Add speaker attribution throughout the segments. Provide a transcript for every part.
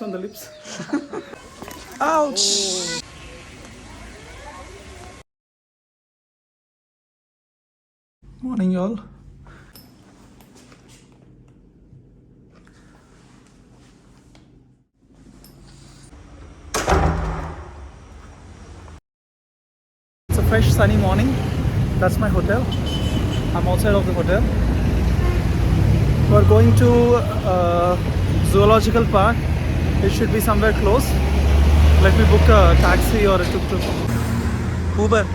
Speaker 1: kiss on the lips. Ouch! Morning, y'all. It's a fresh sunny morning. That's my hotel. I'm outside of the hotel. We're going to zoological park. It should be somewhere close. Let me book a taxi or a tuk-tuk. Uber.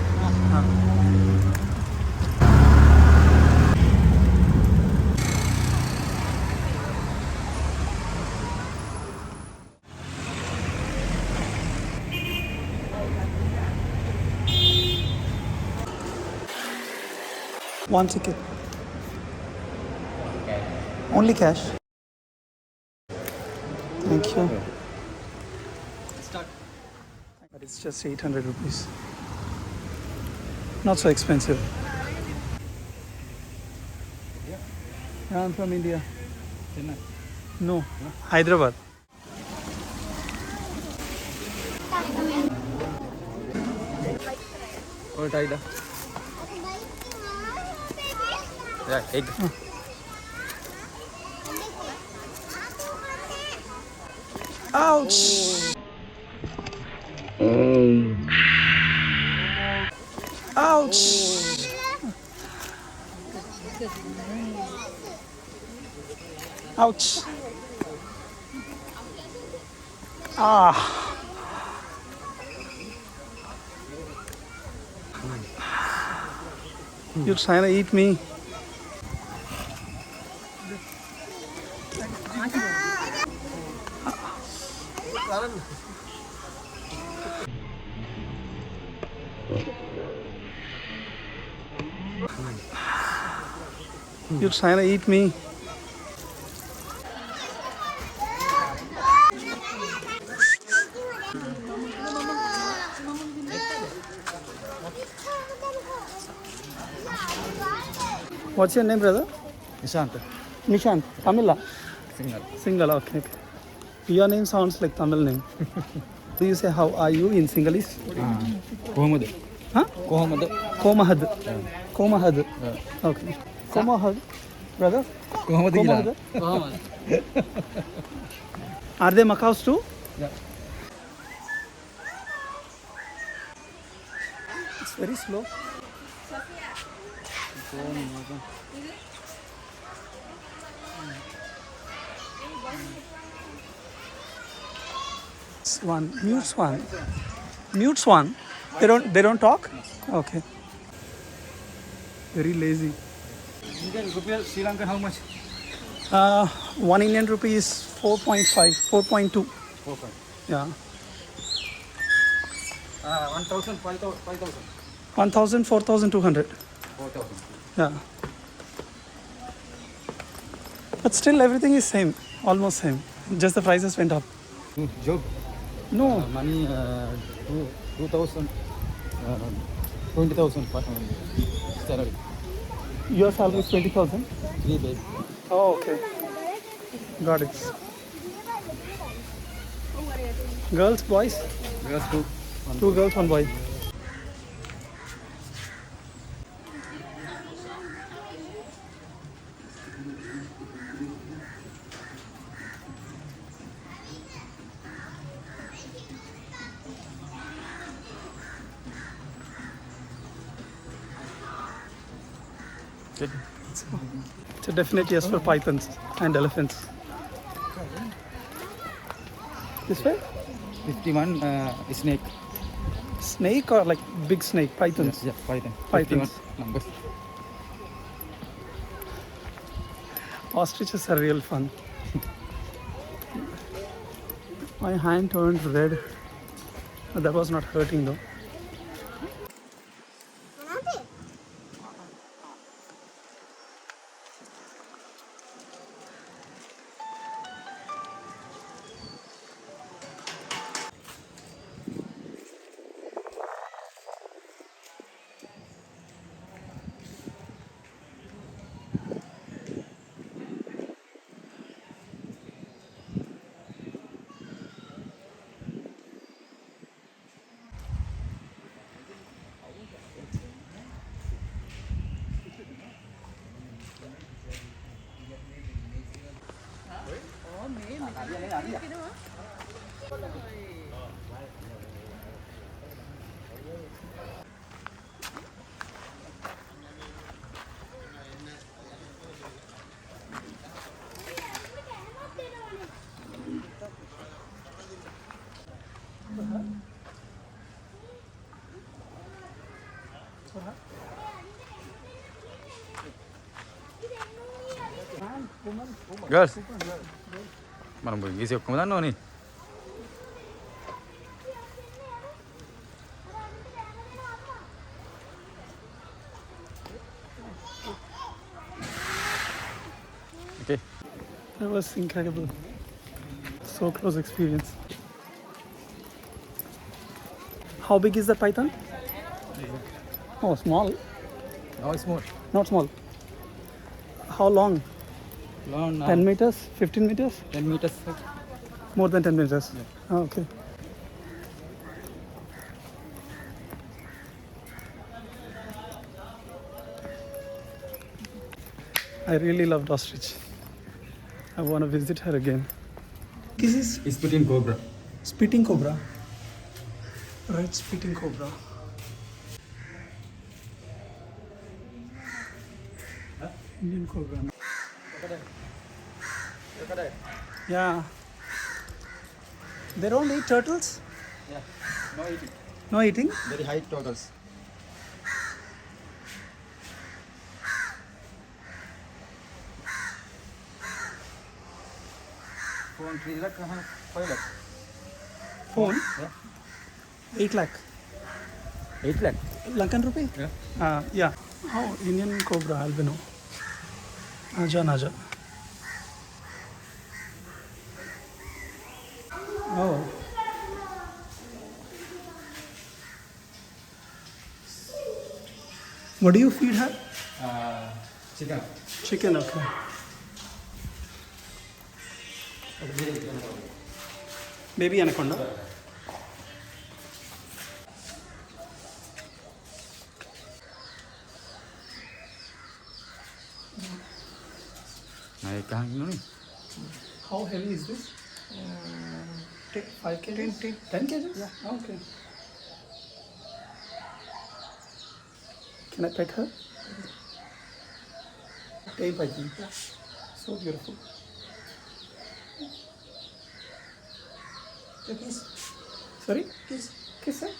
Speaker 1: One ticket. Only cash. Thank you. But it's just 800 rupees. Not so expensive. Yeah, I'm from India. Chennai? No, Hyderabad.
Speaker 2: Oh, tiger. Yeah, egg.
Speaker 1: Ouch! Ouch! Ouch! Ah! You're trying to eat me. You're trying to eat me. What's your name, brother?
Speaker 2: Nishant.
Speaker 1: Nishant. Tamila?
Speaker 2: Single.
Speaker 1: Single, okay. Your name sounds like Tamil name. Do you say how are you in Sinhalese?
Speaker 2: Kohomad.
Speaker 1: Huh?
Speaker 2: Kohomad.
Speaker 1: Komahad.
Speaker 2: Yeah.
Speaker 1: Komahad.
Speaker 2: Yeah.
Speaker 1: Okay. Komahad. Brother?
Speaker 2: Kohomad gila.
Speaker 1: Komahad. Are they macaws too?
Speaker 2: Yeah.
Speaker 1: It's very slow. Swan, mute swan. Mute swan. They don't talk? Okay. Very lazy.
Speaker 2: Indian rupee, Sri Lanka, how much?
Speaker 1: 1 Indian rupee is 4.5, 4.2.
Speaker 2: 4.5.
Speaker 1: Yeah.
Speaker 2: 1,000, 5,000.
Speaker 1: 1,000, 4,200.
Speaker 2: 4,000.
Speaker 1: Yeah. But still everything is same, almost same. Just the prices went up.
Speaker 2: Job.
Speaker 1: No.
Speaker 2: Money 2,000, 20,000 salary.
Speaker 1: Your salary is 20,000?
Speaker 2: 3 days.
Speaker 1: Oh, okay. Got it. Girls, boys?
Speaker 2: Girls 2.
Speaker 1: 2 girls, 1 boy.
Speaker 2: Good.
Speaker 1: It's a definite yes for pythons and elephants. This way?
Speaker 2: 51 snake.
Speaker 1: Snake or like big snake? Pythons?
Speaker 2: Yeah, python.
Speaker 1: Pythons.
Speaker 2: 51 numbers.
Speaker 1: Ostriches are real fun. My hand turned red. That was not hurting though.
Speaker 2: Girls. Mana boleh isi aku mana ni? Okay.
Speaker 1: That was incredible. So close experience. How big is the python? Oh, small.
Speaker 2: No, it's more.
Speaker 1: Not small. How long?
Speaker 2: Long.
Speaker 1: 10 meters? 15 meters?
Speaker 2: 10 meters.
Speaker 1: More than 10 meters?
Speaker 2: Yeah.
Speaker 1: Oh, okay. I really loved ostrich. I want to visit her again. This is
Speaker 2: It's put in cobra.
Speaker 1: spitting cobra. Red spitting cobra. Indian cobra. Yeah. They don't eat turtles?
Speaker 2: Yeah. No eating.
Speaker 1: No eating?
Speaker 2: Very high totals. Phone 3 lakh, 5 lakh.
Speaker 1: Phone?
Speaker 2: Yeah.
Speaker 1: 8 lakh.
Speaker 2: 8 lakh.
Speaker 1: Lankan rupee?
Speaker 2: Yeah.
Speaker 1: Yeah. Oh, Indian cobra albino. Naja, Naja. Oh. What do you feed her?
Speaker 2: Chicken.
Speaker 1: Chicken, okay. Baby anaconda?
Speaker 2: Nah, kang ni.
Speaker 1: How heavy is this? 5 kg? 10 kg? Yeah. Okay. Can I pet her? Tail python. Yeah. So beautiful. Kiss. Sorry? Kiss. Kiss her.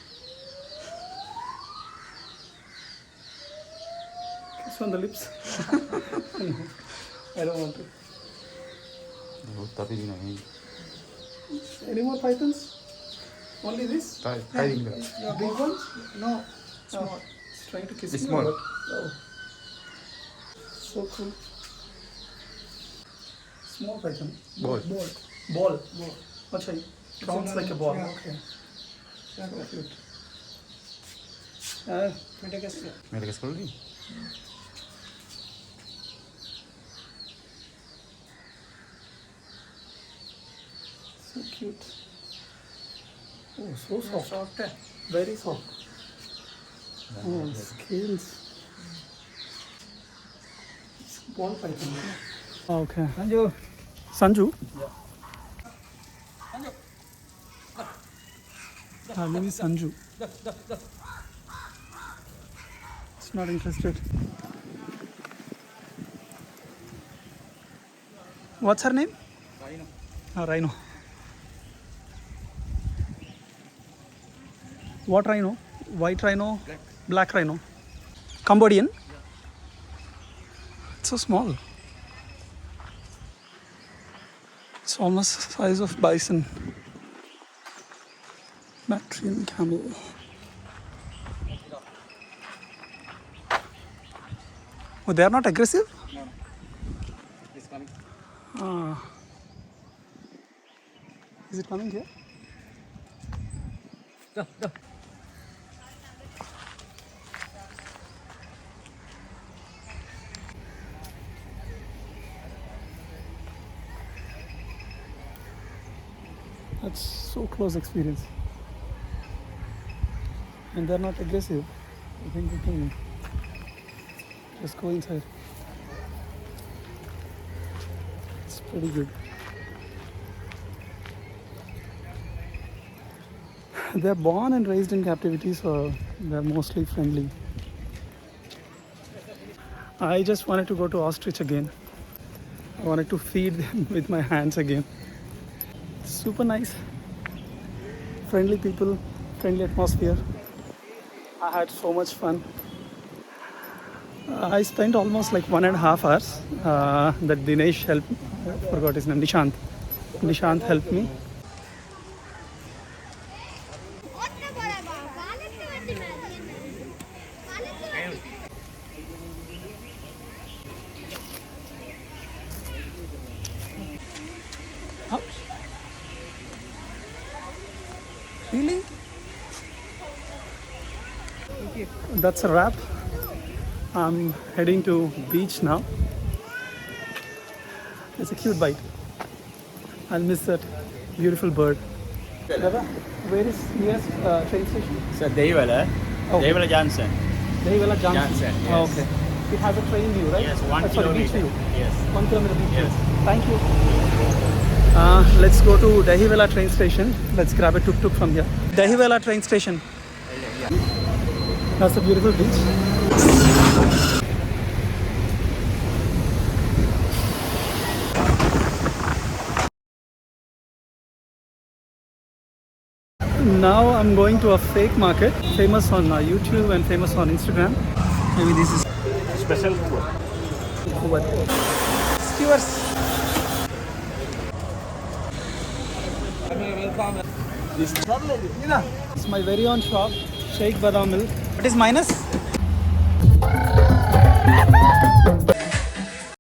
Speaker 1: Kiss on the lips. No, I don't want to.
Speaker 2: Tapi ni nahi.
Speaker 1: Any more pythons? Only this?
Speaker 2: Try
Speaker 1: The big ones? No. Small. It's trying to kiss
Speaker 2: It's
Speaker 1: you.
Speaker 2: small.
Speaker 1: Oh. So cool. Small python.
Speaker 2: Ball.
Speaker 1: Ball. Achha, counts like a ball.
Speaker 3: Yeah.
Speaker 1: Okay. So cute.
Speaker 2: Mereka sekolah ni.
Speaker 1: So cute. Oh, so soft. Very soft. Oh, scales. It's ball python. Okay.
Speaker 2: Sanju.
Speaker 1: Sanju? Her name is Sanju. It's not interested. What's her name?
Speaker 2: Rhino.
Speaker 1: Rhino. What rhino? White rhino?
Speaker 2: Black.
Speaker 1: Black rhino. Cambodian? It's so small. It's almost the size of bison. Bactrian camel. Oh, they are not aggressive?
Speaker 2: No. It's coming.
Speaker 1: Ah. Is it coming here?
Speaker 2: Go.
Speaker 1: That's so close experience. And they're not aggressive. I think we can just go inside. It's pretty good. They're born and raised in captivity, so they're mostly friendly. I just wanted to go to ostrich again. I wanted to feed them with my hands again. Super nice. Friendly people, friendly atmosphere. I had so much fun. I spent almost like 1.5 hours. That Dinesh helped. I forgot his name. Nishant. Nishant helped me. Huh? Really? That's a wrap. I'm heading to beach now. It's a cute bite. I'll miss that beautiful bird. Dada, where is nearest train station?
Speaker 2: So Day-2.
Speaker 1: Oh.
Speaker 2: Day-2 Johnson.
Speaker 1: Dehivela Junction.
Speaker 2: Johnson,
Speaker 1: Oh,
Speaker 2: yes.
Speaker 1: okay. It has a train view, right?
Speaker 2: Yes, 1
Speaker 1: Sorry, beach
Speaker 2: kilometer.
Speaker 1: view.
Speaker 2: Yes.
Speaker 1: 1 kilometer beach
Speaker 2: Yes.
Speaker 1: view. Thank you. Let's go to Dehivela train station. Let's grab a tuk-tuk from here. Dehivela train station. That's a beautiful beach. Now I'm going to a fake market, famous on YouTube and famous on Instagram. Maybe this is
Speaker 2: Special food.
Speaker 1: what? Skewers. It's my very own shop, Sheikh Badam Milk. What is minus?